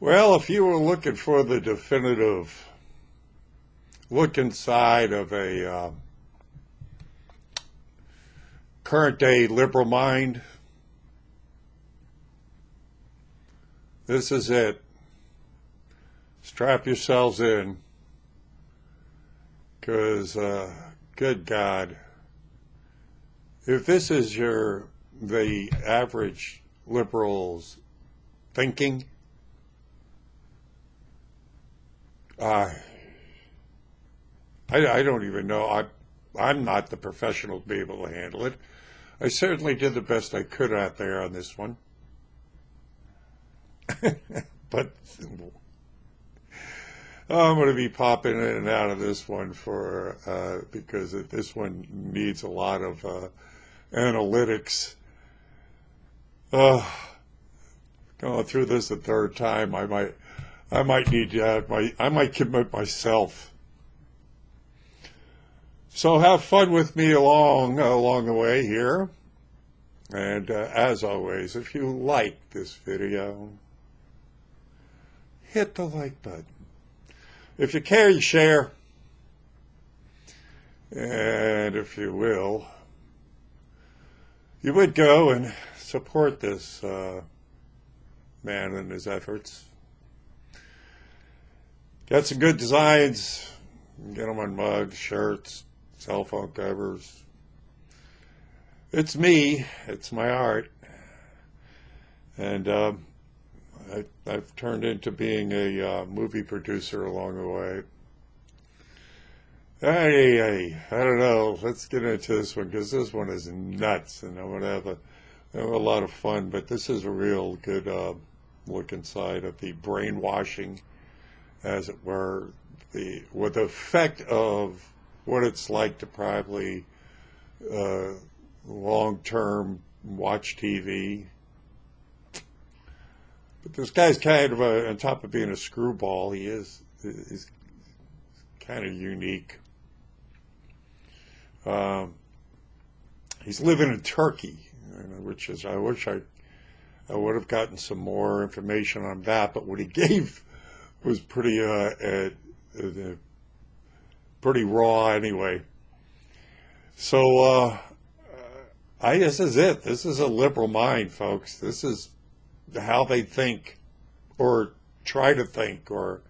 Well, if you were looking for the definitive look inside of a current day liberal mind, this is it. Strap yourselves in, because good God, if this is the average liberal's thinking, I don't even know. I'm not the professional to be able to handle it. I certainly did the best I could out there on this one. But I'm going to be popping in and out of this one because this one needs a lot of analytics. Going through this a third time, I might need to I might commit myself. So have fun with me along the way here. And as always, if you like this video, hit the like button. If you care, you share. And if you will, you would go and support this man and his efforts. Got some good designs. Get them on mugs, shirts, cell phone covers. It's me. It's my art. And I've turned into being a movie producer along the way. Hey, I don't know. Let's get into this one, because this one is nuts, and I'm going to have a lot of fun. But this is a real good look inside of the brainwashing, as it were, with the effect of what it's like to probably long-term watch TV. But this guy's kind of on top of being a screwball, he's kind of unique. He's living in Turkey, which is, I wish I would have gotten some more information on that, but what he gave was pretty raw anyway. So this is it. This is a liberal mind, folks. This is how they think, or try to think, or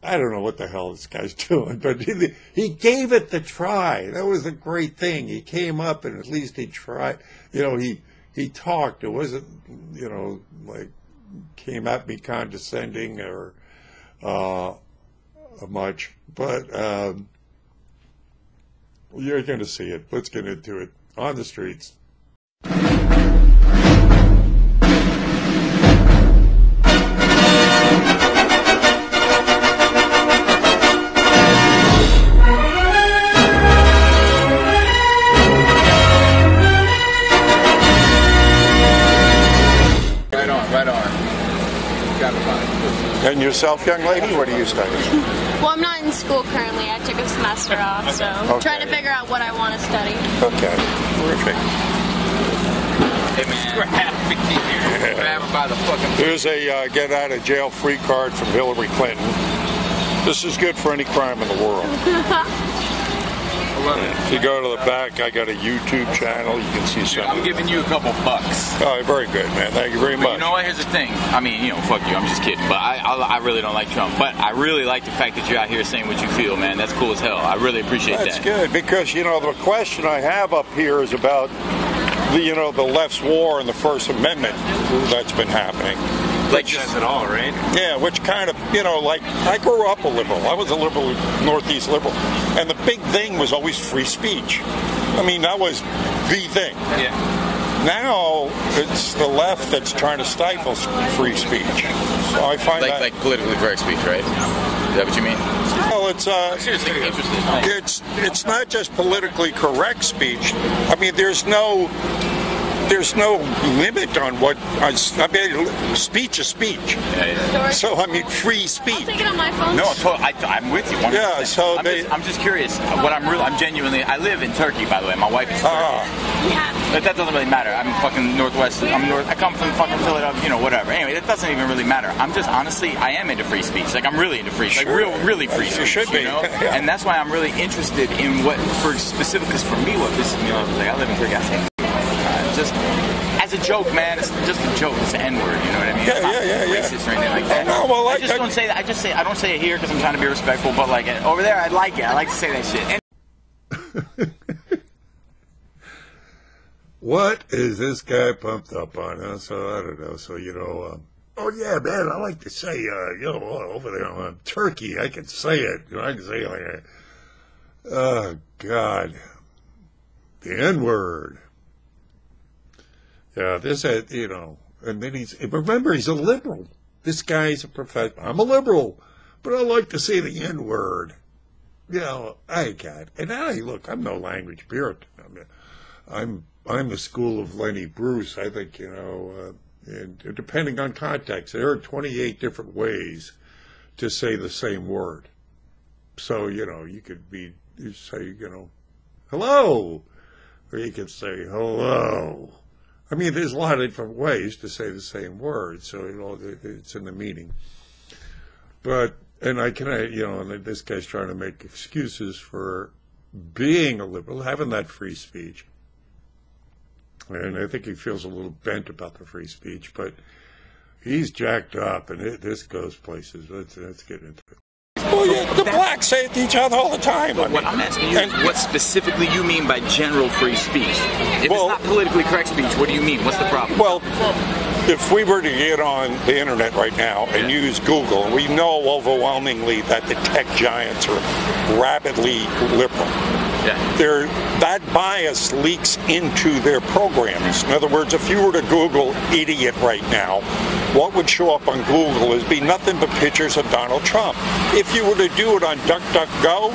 I don't know what the hell this guy's doing, but he gave it the try. That was a great thing. He came up and at least he tried. He talked. It wasn't, like came at me condescending or much, but you're going to see it. Let's get into it on the streets. And yourself, young lady, what are you studying? Well, I'm not in school currently. I took a semester off, so I'm trying to figure out what I want to study. Okay, terrific. Hey, man. We're happy here. Grab her by the fucking... Here's a get-out-of-jail-free card from Hillary Clinton. This is good for any crime in the world. If you go to the back, I got a YouTube channel. You can see something. I'm giving you a couple bucks. Oh, very good, man. Thank you very much. You know what? Here's the thing. I mean, fuck you. I'm just kidding. But I really don't like Trump. But I really like the fact that you're out here saying what you feel, man. That's cool as hell. I really appreciate that. That's good, because, the question I have up here is about the left's war and the First Amendment that's been happening. Like this at all, right? Yeah, which kind of, like, I grew up a liberal. I was a liberal, Northeast liberal. And the big thing was always free speech. I mean, that was the thing. Yeah. Now, it's the left that's trying to stifle free speech. So I find like politically correct speech, right? Is that what you mean? Well, it's not just politically correct speech. I mean, there's no there's no limit on what I mean. Speech is speech. Yeah. So I mean, free speech. I'll take it on my phone. No, I'm with you. 100%. Yeah. So I'm just curious. I'm genuinely. I live in Turkey, by the way. My wife is Turkish. Yeah. But that doesn't really matter. I'm fucking Northwest. I come from fucking Philadelphia. You know, whatever. Anyway, that doesn't even really matter. I'm just honestly, I am into free speech. Like I'm really into free speech. Sure. Like really free speech. You should be. You know? Yeah. And that's why I'm really interested in what, for specific. Because for me, what pisses me off is like I live in Turkey. I say just as a joke, man. It's just a joke. It's an N-word. You know what I mean? Yeah. Racist or anything like that. No, well, I just don't say that. I don't say it here because I'm trying to be respectful. But like over there, I like it. I like to say that shit. What is this guy pumped up on? Huh? So I don't know. So oh yeah, man, I like to say, over there on Turkey, I can say it. I can say it like that. Oh God, the N-word. Yeah, and then remember, he's a liberal. This guy's a professional. I'm a liberal, but I like to say the N-word. And look, I'm no language puritan. I'm the school of Lenny Bruce. I think, and depending on context, there are 28 different ways to say the same word. So, you could say, hello, or you could say hello. I mean, there's a lot of different ways to say the same word, so, it's in the meaning. But, and this guy's trying to make excuses for being a liberal, having that free speech. And I think he feels a little bent about the free speech, but he's jacked up, and this goes places. Let's get into it. Well, yeah, the blacks say it to each other all the time. But what I'm asking you is what specifically you mean by general free speech? If it's not politically correct speech, what do you mean? What's the problem? Well, if we were to get on the internet right now and use Google, we know overwhelmingly that the tech giants are rapidly liberal. Yeah. That bias leaks into their programs. In other words, if you were to Google idiot right now, what would show up on Google is be nothing but pictures of Donald Trump. If you were to do it on DuckDuckGo,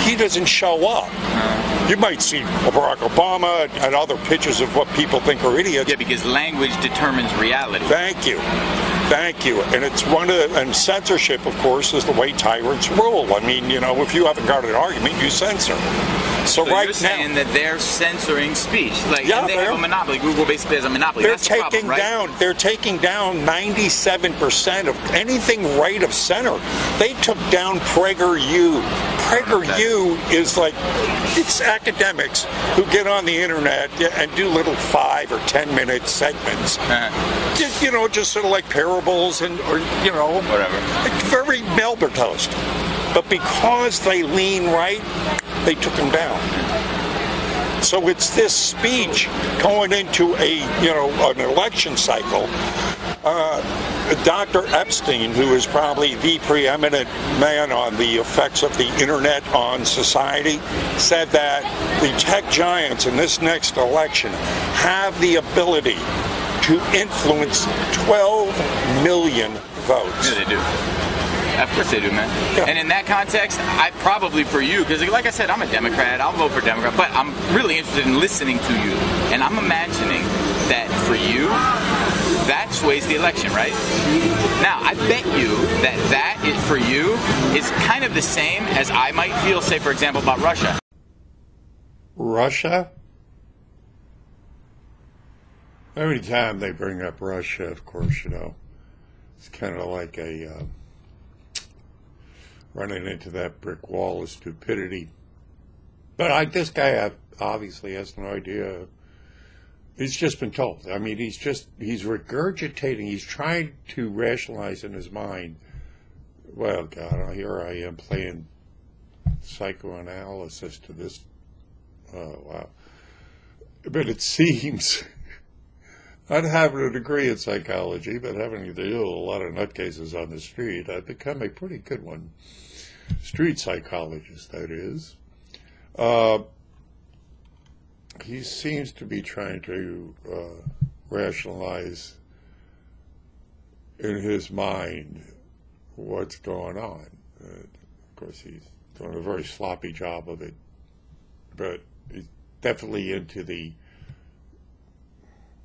he doesn't show up. You might see Barack Obama and other pictures of what people think are idiots. Yeah, because language determines reality. Thank you. And it's and censorship, of course, is the way tyrants rule. I mean, if you haven't got an argument, you censor. So right you're saying that they're censoring speech, and they have a monopoly. Google basically has a monopoly. They're taking down 97% of anything right of center. They took down PragerU. PragerU is it's academics who get on the internet and do little 5 or 10 minute segments. Just sort of like parables or whatever. Very Melbertoast. But because they lean right, they took him down. So it's this speech going into an election cycle. Dr. Epstein, who is probably the preeminent man on the effects of the internet on society, said that the tech giants in this next election have the ability to influence 12 million votes. Yeah, they do. Of course they do, man. Yeah. And in that context, I probably for you, because like I said, I'm a Democrat, I'll vote for Democrat, but I'm really interested in listening to you. And I'm imagining that for you, that sways the election, right? Now, I bet you that for you is kind of the same as I might feel, say, for example, about Russia. Russia? Every time they bring up Russia, of course, it's kind of like running into that brick wall of stupidity. But this guy obviously has no idea. He's just been told. I mean, he's regurgitating. He's trying to rationalize in his mind. Well, God, here I am playing psychoanalysis to this. Oh, wow. But it seems, not having a degree in psychology, but having to deal with a lot of nutcases on the street, I've become a pretty good one. Street psychologist, that is. He seems to be trying to rationalize in his mind what's going on. Of course, he's doing a very sloppy job of it, but he's definitely into the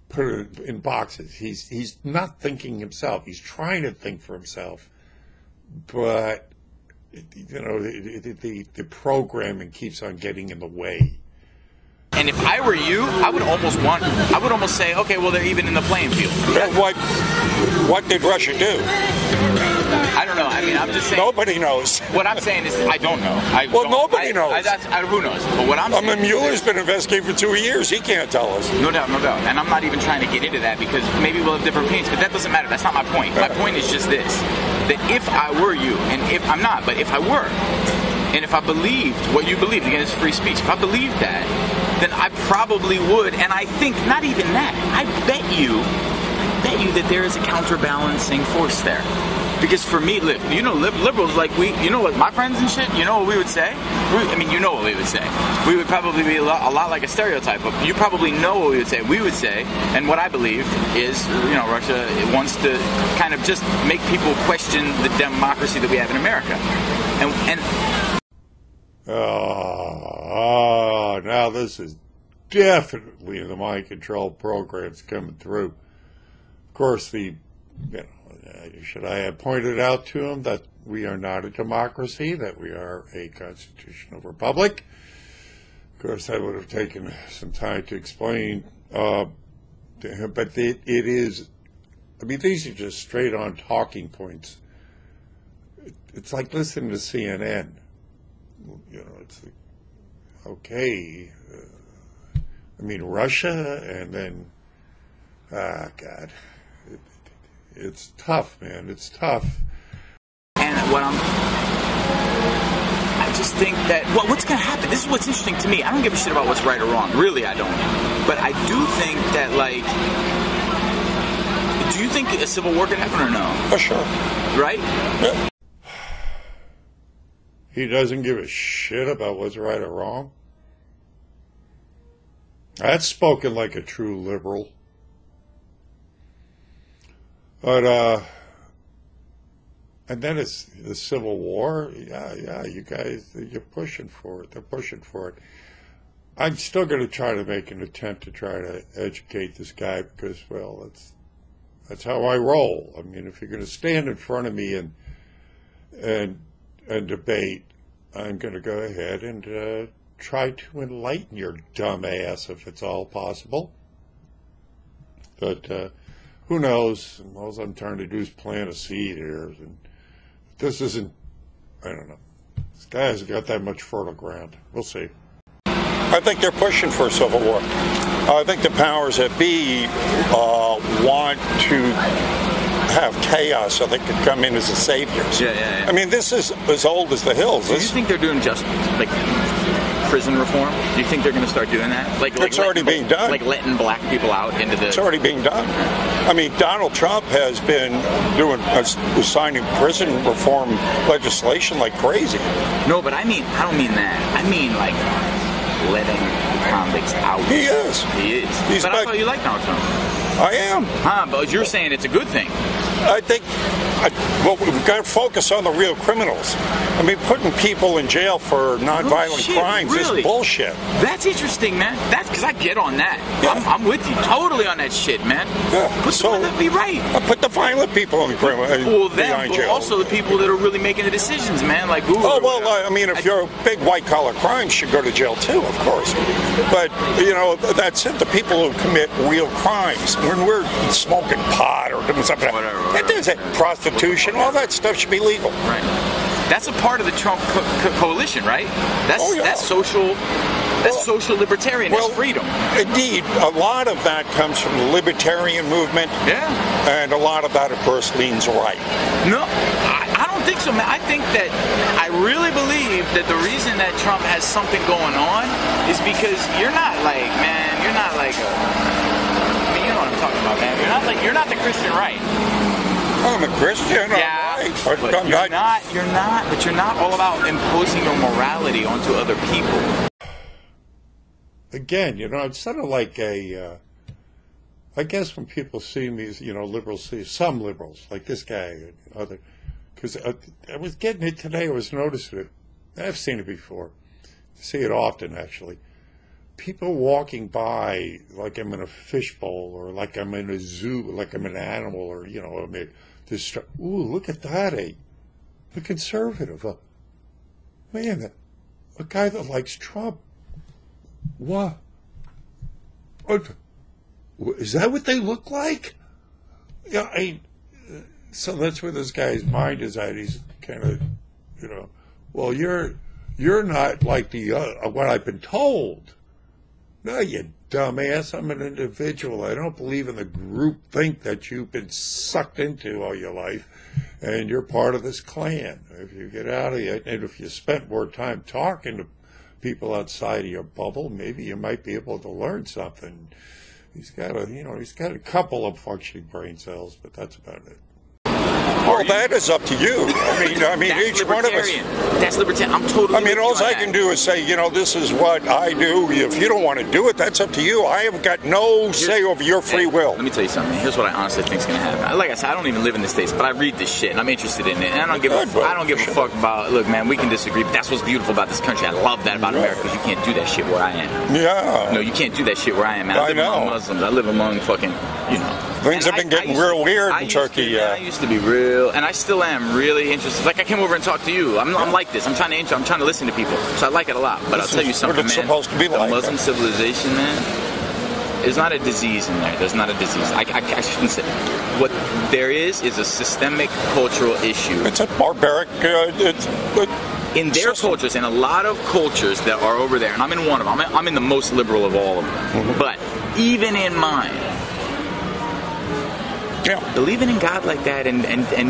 put it in boxes. He's not thinking himself. He's trying to think for himself, but you know, the programming keeps on getting in the way. And if I were you, I would almost say, okay, well, they're even in the playing field. What did Russia do? I don't know. I mean, I'm just saying. Nobody knows. What I'm saying is, I don't know. Nobody knows. Who knows? But what I'm saying. I mean, Mueller's been investigating for 2 years. He can't tell us. No doubt, no doubt. And I'm not even trying to get into that because maybe we'll have different opinions, but that doesn't matter. That's not my point. My point is just this: that if I were you, and if I'm not, but if I were, and if I believed what you believed, again, it's free speech. If I believed that, then I probably would. And I think not even that. I bet you that there is a counterbalancing force there. Because for me, you know, liberals like you know what my friends and shit, you know what we would say? You know what we would say. We would probably be a lot like a stereotype, but you probably know what we would say. We would say, and what I believe is, you know, Russia wants to kind of just make people question the democracy that we have in America. And now this is definitely the mind control programs coming through. Of course, should I have pointed out to him that we are not a democracy, that we are a constitutional republic? Of course, that would have taken some time to explain to him, but it is, I mean, these are just straight on talking points. It's like listening to CNN. You know, it's like, okay, I mean, Russia, and then, God. It's tough, man. It's tough. And I just think that, what's going to happen? This is what's interesting to me. I don't give a shit about what's right or wrong. Really, I don't. But I do think that, like, do you think a civil war could happen or no? For sure. Right? Yeah. He doesn't give a shit about what's right or wrong. That's spoken like a true liberal. But, and then it's the Civil War. Yeah, you guys, you're pushing for it. They're pushing for it. I'm still going to try to make an attempt to try to educate this guy because, well, that's how I roll. I mean, if you're going to stand in front of me and debate, I'm going to go ahead and try to enlighten your dumb ass if it's all possible. But, who knows? All I'm trying to do is plant a seed here. And this isn't, I don't know. This guy hasn't got that much fertile ground. We'll see. I think they're pushing for a civil war. I think the powers that be want to have chaos so they could come in as the saviors. Yeah. I mean, this is as old as the hills. Do you think they're doing just, like, prison reform? Do you think they're going to start doing that? It's already being done. Like letting black people out into the... It's already being done. I mean, Donald Trump has been signing prison reform legislation like crazy. No, but I don't mean that. I mean, like, letting convicts out. He is. But I thought you liked Donald Trump. I am. But you're saying it's a good thing. I think, we've got to focus on the real criminals. I mean, putting people in jail for nonviolent crimes is bullshit. That's interesting, man. That's because I get on that. Yeah. I'm with you totally on that shit, man. Yeah. Be right. Put the violent people in behind jail. Also the people that are really making the decisions, man. Like, I mean, if you're a big white-collar crime, should go to jail too, of course. But, you know, that's it. The people who commit real crimes. When we're smoking pot or doing something, prostitution, all that stuff should be legal. Right. That's a part of the Trump coalition, right? That's social. That's social libertarian. That's freedom. Indeed, a lot of that comes from the libertarian movement. Yeah. And a lot of that, of course, leans right. No, I don't think so, man. I think that I really believe that the reason that Trump has something going on is because you're not like you know what I'm talking about, man. You're not the Christian right. I'm a Christian. Yeah, right. but you're not all about imposing your morality onto other people. Again, you know, it's sort of like I guess when people see me, you know, some liberals, like this guy and other, because I was getting it today, I was noticing it. I've seen it before. I see it often, actually. people walking by like I'm in a fishbowl or like I'm in a zoo, like I'm an animal, or, you know, I mean, this, ooh, look at that, a conservative, man, a guy that likes Trump. What? Is that what they look like? Yeah, so that's where this guy's mind is at. He's kind of, you know, well, you're not like the what I've been told. No, you dumbass. I'm an individual. I don't believe in the group think that you've been sucked into all your life, and you're part of this clan. If you get out of it, and if you spent more time talking to people outside of your bubble, maybe you might be able to learn something. He's got a couple of functioning brain cells, but that's about it. Well, that is up to you. I mean, each one of us. That's libertarian. I'm totally. I mean, all I can do is say, you know, this is what I do. If you don't want to do it, that's up to you. I have got no say over your free will. Let me tell you something. Here's what I honestly think is going to happen. Like I said, I don't even live in the States, but I read this shit and I'm interested in it. And I don't give a fuck about. Look, man, we can disagree, but that's what's beautiful about this country. I love that about America, because you can't do that shit where I am. Yeah. No, you can't do that shit where I am. Man. I live among Muslims. I live among fucking, you know. Things have been getting real weird in Turkey. I used to be real, and I still am really interested. Like I came over and talked to you. I'm like this. I'm trying to listen to people. So I like it a lot. But I'll tell you something, man. Supposed to be the Muslim civilization, man. There's not a disease in there. There's not a disease. I shouldn't say. What there is a systemic cultural issue. It's a barbaric. In their cultures, and a lot of cultures that are over there, and I'm in one of them. I'm in the most liberal of all of them. Mm-hmm. But even in mine. Yeah. Believing in God like that and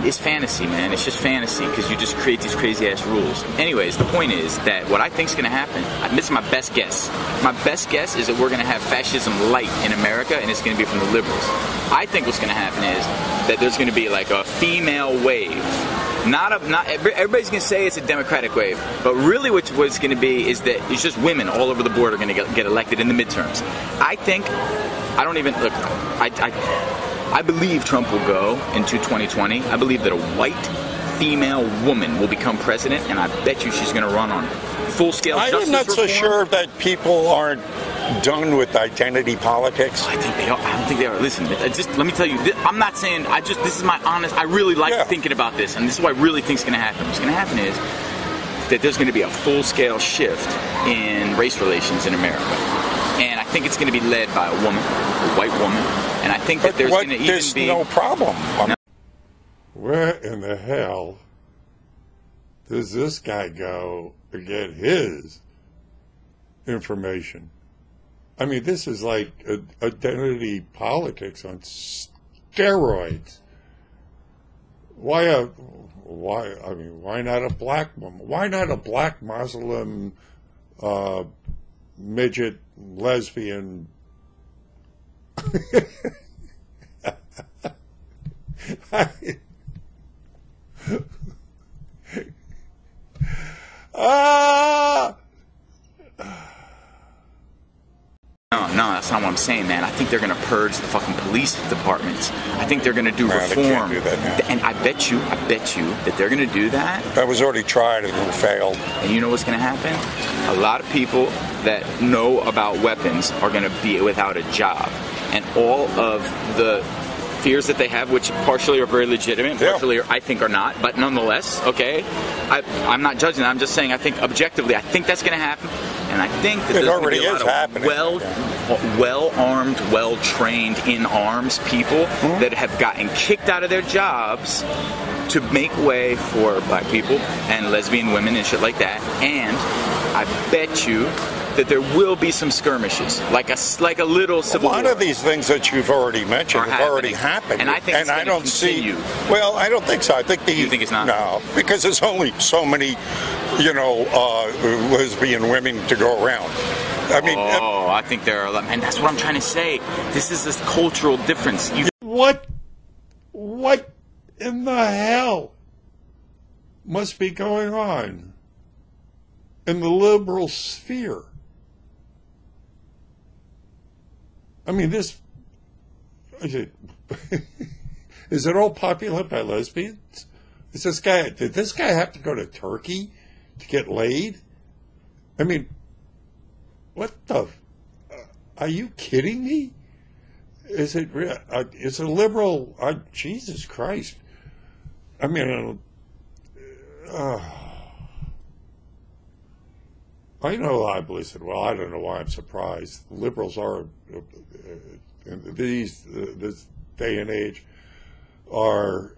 it's fantasy, man. It's just fantasy, because you just create these crazy-ass rules. Anyways, the point is that what I think is going to happen, this is my best guess. My best guess is that we're going to have fascism light in America, and it's going to be from the liberals. I think what's going to happen is that there's going to be like a female wave. Everybody's going to say it's a Democratic wave, but really what it's going to be is that it's just women all over the board are going to get elected in the midterms. I believe Trump will go into 2020. I believe that a white female woman will become president, and I bet you she's going to run on full-scale justice reform. I'm not so sure that people aren't done with identity politics. I think they are. I don't think they are. Listen, let me tell you, I'm not saying, this is my honest, I really like thinking about this, and this is what I really think is going to happen. What's going to happen is that there's going to be a full-scale shift in race relations in America. And I think it's going to be led by a woman, a white woman. And I think that there's going to even there's be... no problem. Where in the hell does this guy go to get his information? I mean, this is like identity politics on steroids. Why not a black woman? Why not a black Muslim midget lesbian? No, that's not what I'm saying, man. I think they're going to purge the fucking police departments. I think they're going to do reform. They can't do that now. And I bet you that they're going to do that. That was already tried and failed. And you know what's going to happen? A lot of people that know about weapons are going to be without a job. And all of the fears that they have, which partially are very legitimate, partially I think are not, but nonetheless, okay, I'm not judging that. I'm just saying I think objectively, I think that's going to happen. And I think that there's going to be a lot of well-armed, well-trained in arms people that have gotten kicked out of their jobs to make way for black people and lesbian women and shit like that. And I bet you that there will be some skirmishes, like a little civil war. A lot of these things that you've already mentioned have already happened, and I think it's going to continue. Well, I don't think so. I think you think it's not? No, because there's only so many, lesbian women to go around. I mean, I think there are a lot, and that's what I'm trying to say. This is this cultural difference. What in the hell must be going on in the liberal sphere? I mean, is it all populated by lesbians? Did this guy have to go to Turkey to get laid? I mean, what the Are you kidding me? Is it real? Is a liberal? Jesus Christ! I mean, I know I said, well, I don't know why I'm surprised. Liberals are, in this day and age, are,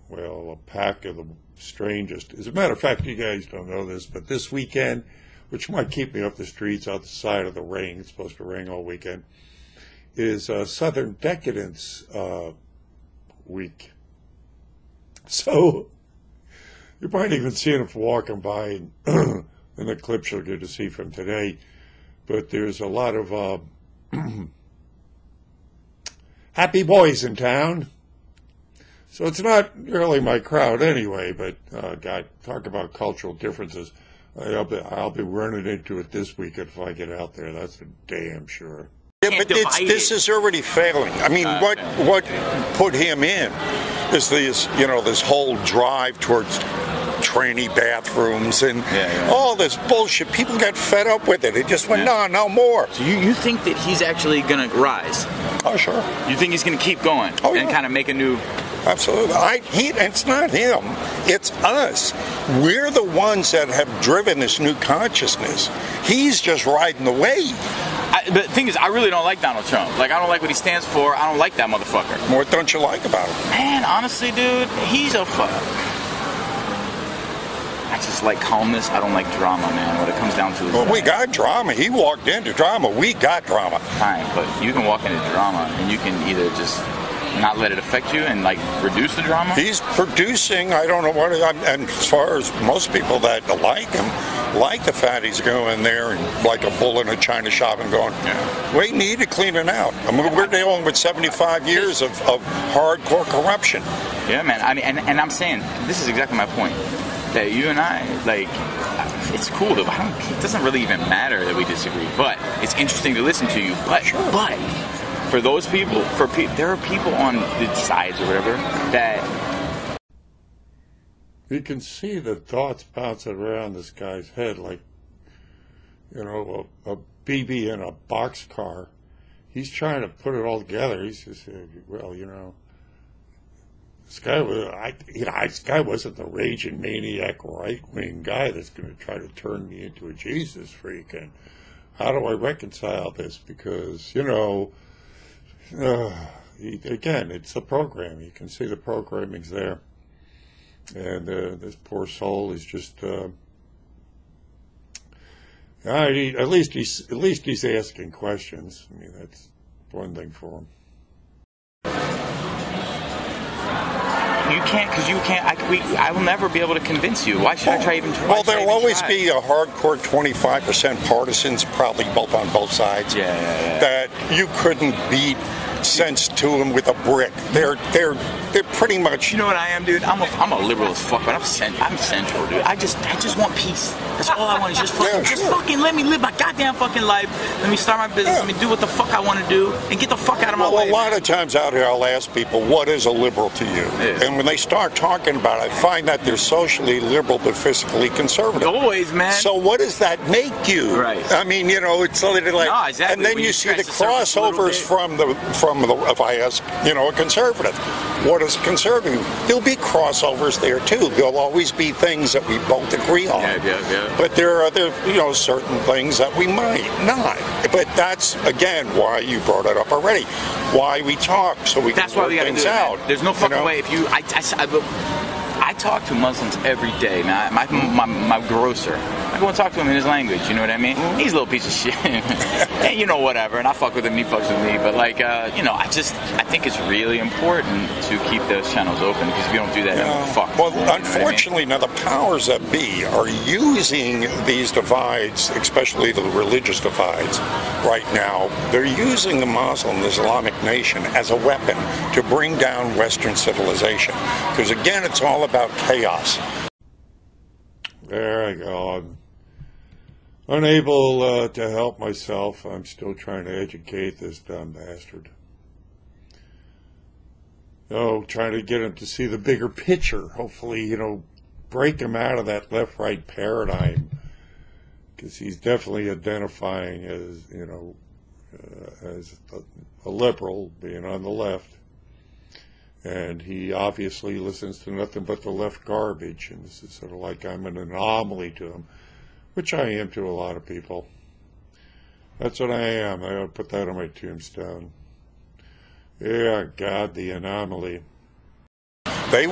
well, a pack of the strangest. As a matter of fact, you guys don't know this, but this weekend, which might keep me off the streets outside of the rain, it's supposed to rain all weekend, is Southern Decadence Week. So, you might even see him walking by in the clips you'll get to see from today. But there's a lot of happy boys in town. So it's not really my crowd anyway, but God, talk about cultural differences. I'll be running into it this week if I get out there. That's for damn sure. Yeah, but this is already failing. I mean, what put him in is this whole drive towards trainee bathrooms and all this bullshit. People got fed up with it. It just went, no more. So you think that he's actually going to rise? Oh, sure. You think he's going to keep going and kind of make a new... Absolutely. It's not him. It's us. We're the ones that have driven this new consciousness. He's just riding the wave. But the thing is, I really don't like Donald Trump. Like, I don't like what he stands for. I don't like that motherfucker. What don't you like about him? Man, honestly, dude, he's a fuck. I just like calmness. I don't like drama, man. What it comes down to is... Well, we got drama. He walked into drama. We got drama. Fine, but you can walk into drama, and you can either just not let it affect you and, like, reduce the drama. He's producing, I don't know what... And as far as most people that like him, like the fact he's going there and like a bull in a china shop and going, we need to clean it out. I mean, we're dealing with 75 years of hardcore corruption. Yeah, man. I mean, and I'm saying, this is exactly my point. That you and I, like, it's cool. It doesn't really even matter that we disagree. But it's interesting to listen to you. But for those people, there are people on the sides or whatever that... You can see the thoughts bouncing around this guy's head like, a BB in a boxcar. He's trying to put it all together. He's just, well, this guy wasn't the raging maniac right-wing guy that's going to try to turn me into a Jesus freak. And how do I reconcile this? Because, again, it's a program. You can see the programming's there. And this poor soul is just, at least he's asking questions. I mean, that's one thing for him. You can't, because you can't. I will never be able to convince you. Why should I try even try? Well, there will always be a hardcore 25% partisans, probably both on both sides. That you couldn't beat sense to them with a brick. They're pretty much. You know what I am, dude? I'm a liberal as fuck, but I'm central, dude. I just want peace. That's all I want is just fucking let me live my goddamn fucking life. Let me start my business. Let me do what the fuck I want to do and get the fuck out of my way. A lot of times out here, I'll ask people, what is a liberal to you? And when they start talking about it, I find that they're socially liberal but fiscally conservative. Always, man. So what does that make you? Right. I mean, it's literally like, no, exactly. And then you see the crossovers from if I ask, a conservative, what is a conservative? There'll be crossovers there too. There'll always be things that we both agree on. But there are other, certain things that we might not. But that's, again, why you brought it up already. Why we talk, so we can work things out. There's no fucking way if you... I talk to Muslims every day. Now, my grocer, I go and talk to him in his language, you know what I mean? He's a little piece of shit. And, whatever. And I fuck with him, he fucks with me. But, I think it's really important to keep those channels open, because if you don't do that, then fuck. Well, unfortunately, now the powers that be are using these divides, especially the religious divides, right now. They're using the Muslim, the Islamic nation, as a weapon to bring down Western civilization. Because, again, it's all about chaos. There I go. I'm unable to help myself. I'm still trying to educate this dumb bastard. Trying to get him to see the bigger picture. Hopefully, break him out of that left-right paradigm. Because he's definitely identifying as, as a liberal, being on the left. And he obviously listens to nothing but the left garbage, and this is sort of like I'm an anomaly to him, which I am to a lot of people. That's what I am. I ought to put that on my tombstone. Yeah, God, the anomaly. They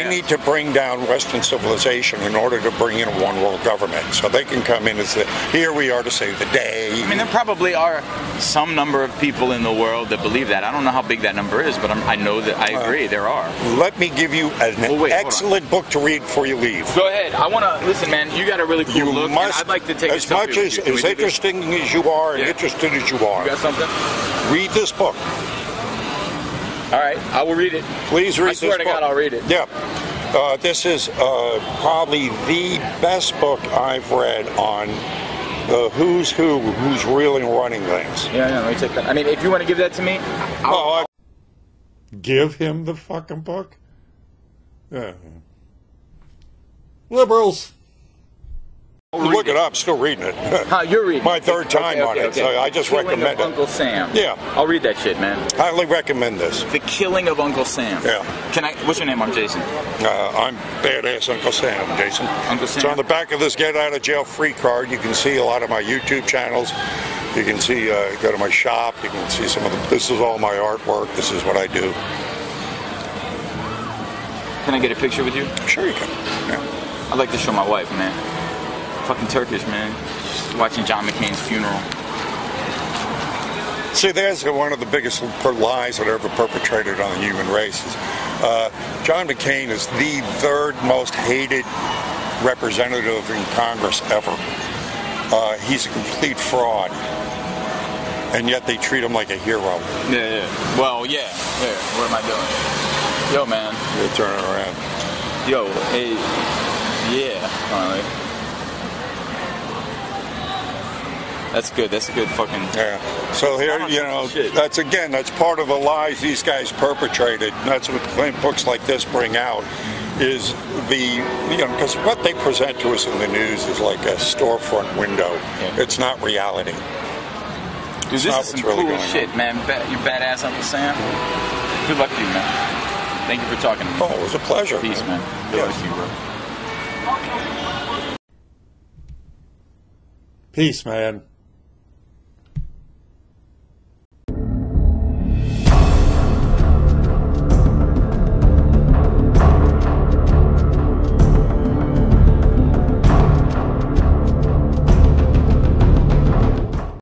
need to bring down Western civilization in order to bring in a one-world government. So they can come in and say, here we are to save the day. I mean, there probably are some number of people in the world that believe that. I don't know how big that number is, but I know that I agree there are. Let me give you an excellent book to read before you leave. Go ahead. I want to, listen, man, you got a really cool look, and I'd like to take as much as interesting as you are and interested as you are. You got something? Read this book. All right, I will read it. Please read this book. I swear to God, I'll read it. Yeah. This is probably the best book I've read on the who's really running things. Yeah, let me take that. I mean, if you want to give that to me, I'll give him the fucking book? Yeah. Liberals. Look it up, still reading it. You're reading my third time on it, so I just recommend it. Uncle Sam. Yeah. I'll read that shit, man. Highly recommend this. The Killing of Uncle Sam. Yeah. What's your name? I'm Jason. I'm Badass Uncle Sam, Jason. Uncle Sam. So on the back of this Get Out of Jail Free card, you can see a lot of my YouTube channels. You can see, go to my shop, you can see some of this is all my artwork, this is what I do. Can I get a picture with you? Sure you can, yeah. I'd like to show my wife, man. Fucking Turkish, man. Just watching John McCain's funeral. See, there's one of the biggest lies that are ever perpetrated on the human race. John McCain is the third most hated representative in Congress ever. He's a complete fraud. And yet they treat him like a hero. Yeah. Well, yeah. What am I doing? Yo, man. You're turning around. Yo, hey. Yeah. Finally. That's good. That's a good fucking... Yeah. So here, that's part of the lies these guys perpetrated. And that's what books like this bring out, is because what they present to us in the news is like a storefront window. Yeah. It's not reality. Dude, this is some cool shit, man. You badass Uncle Sam. Good luck to you, man. Thank you for talking to me. Oh, it was a pleasure. Peace, man. Good luck to you, bro. Peace, man.